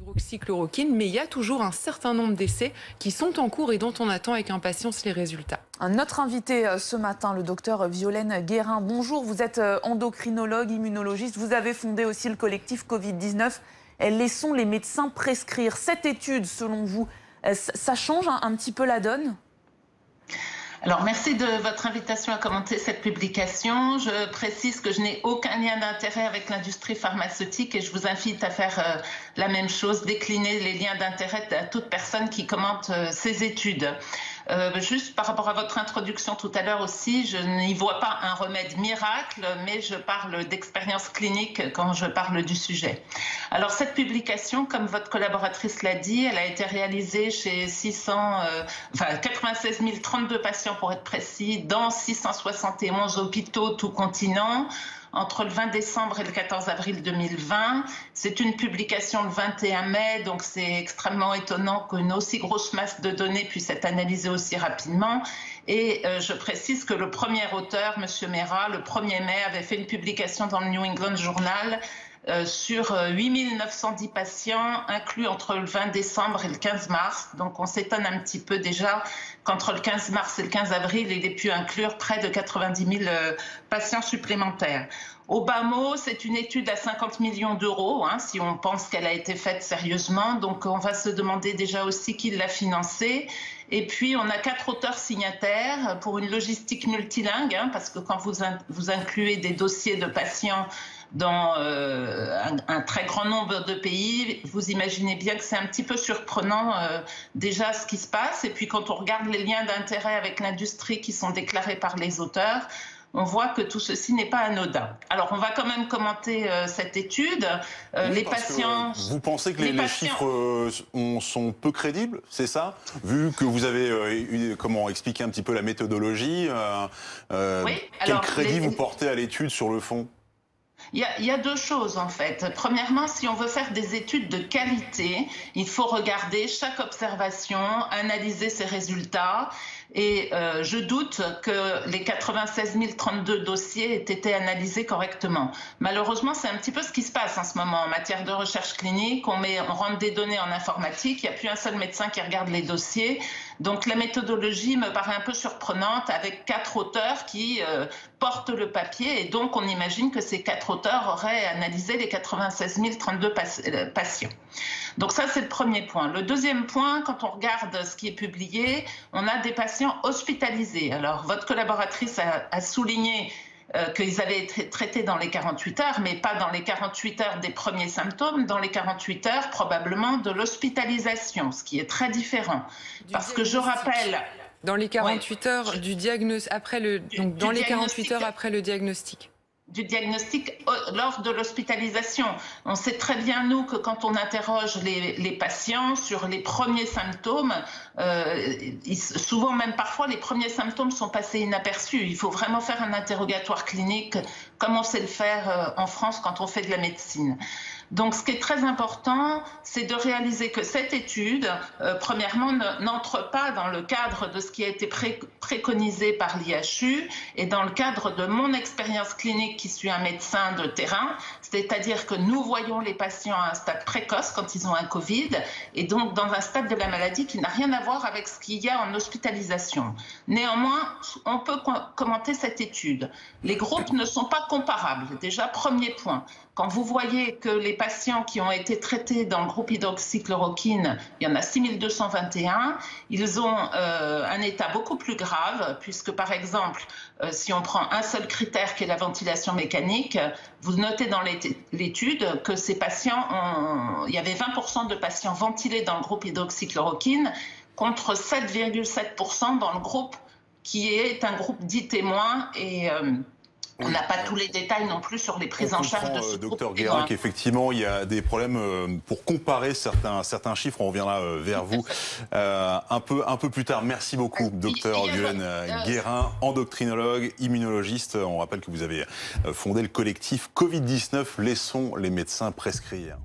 hydroxychloroquine, mais il y a toujours un certain nombre d'essais qui sont en cours et dont on attend avec impatience les résultats. Notre invité ce matin, le docteur Violaine Guérin. Bonjour, vous êtes endocrinologue, immunologiste. Vous avez fondé aussi le collectif Covid-19. Laissons les médecins prescrire. Cette étude, selon vous, ça change un petit peu la donne ? Alors, merci de votre invitation à commenter cette publication. Je précise que je n'ai aucun lien d'intérêt avec l'industrie pharmaceutique et je vous invite à faire la même chose, décliner les liens d'intérêt à toute personne qui commente ces études. Juste par rapport à votre introduction tout à l'heure aussi, je n'y vois pas un remède miracle, mais je parle d'expérience clinique quand je parle du sujet. Alors cette publication, comme votre collaboratrice l'a dit, elle a été réalisée chez 96 032 patients pour être précis, dans 671 hôpitaux tout continent, entre le 20 décembre et le 14 avril 2020. C'est une publication le 21 mai, donc c'est extrêmement étonnant qu'une aussi grosse masse de données puisse être analysée aussi rapidement. Et je précise que le premier auteur, M. Mera, le 1er mai, avait fait une publication dans le New England Journal sur 8 910 patients inclus entre le 20 décembre et le 15 mars. Donc on s'étonne un petit peu déjà qu'entre le 15 mars et le 15 avril, il ait pu inclure près de 90 000 patients supplémentaires. Au bas mot, c'est une étude à 50 millions d'euros, si on pense qu'elle a été faite sérieusement. Donc on va se demander déjà aussi qui l'a financée. Et puis on a 4 auteurs signataires pour une logistique multilingue, parce que quand vous incluez des dossiers de patients dans un très grand nombre de pays, vous imaginez bien que c'est un petit peu surprenant déjà ce qui se passe. Et puis quand on regarde les liens d'intérêt avec l'industrie qui sont déclarés par les auteurs, on voit que tout ceci n'est pas anodin. Alors, on va quand même commenter cette étude. Les patients... Vous pensez que les chiffres sont peu crédibles, c'est ça? Vu que vous avez expliqué un petit peu la méthodologie, oui. Quel crédit vous portez à l'étude sur le fond? Il y a deux choses en fait. Premièrement, si on veut faire des études de qualité, il faut regarder chaque observation, analyser ses résultats. Et je doute que les 96 032 dossiers aient été analysés correctement. Malheureusement, c'est un petit peu ce qui se passe en ce moment en matière de recherche clinique. On rentre des données en informatique, il n'y a plus un seul médecin qui regarde les dossiers. Donc la méthodologie me paraît un peu surprenante avec 4 auteurs qui portent le papier. Et donc on imagine que ces 4 auteurs auraient analysé les 96 032 patients. Donc ça, c'est le premier point. Le deuxième point, quand on regarde ce qui est publié, on a des patients hospitalisés. Alors, votre collaboratrice a souligné qu'ils avaient été traités dans les 48 heures, mais pas dans les 48 heures des premiers symptômes, dans les 48 heures probablement de l'hospitalisation, ce qui est très différent. Parce que je rappelle... Dans les 48 heures du diagnostic, dans les 48 heures après le diagnostic. Du diagnostic lors de l'hospitalisation. On sait très bien, nous, que quand on interroge les patients sur les premiers symptômes, souvent même parfois, les premiers symptômes sont passés inaperçus. Il faut vraiment faire un interrogatoire clinique, comme on sait le faire en France quand on fait de la médecine. Donc, ce qui est très important, c'est de réaliser que cette étude, premièrement, n'entre pas dans le cadre de ce qui a été préconisé par l'IHU et dans le cadre de mon expérience clinique qui suis un médecin de terrain, c'est-à-dire que nous voyons les patients à un stade précoce quand ils ont un Covid et donc dans un stade de la maladie qui n'a rien à voir avec ce qu'il y a en hospitalisation. Néanmoins, on peut commenter cette étude. Les groupes ne sont pas comparables. Déjà, premier point. Quand vous voyez que les patients qui ont été traités dans le groupe hydroxychloroquine, il y en a 6 221, ils ont un état beaucoup plus grave, puisque par exemple, si on prend un seul critère qui est la ventilation mécanique, vous notez dans l'étude que ces patients, il y avait 20% de patients ventilés dans le groupe hydroxychloroquine contre 7,7% dans le groupe qui est un groupe dit témoin et... on n'a pas tous les détails non plus sur les prises en charge de ce docteur Guérin, qu'effectivement, il y a des problèmes pour comparer certains chiffres. On reviendra vers vous un peu plus tard. Merci beaucoup, docteur Violaine Guérin, endocrinologue, immunologiste. On rappelle que vous avez fondé le collectif Covid-19. Laissons les médecins prescrire.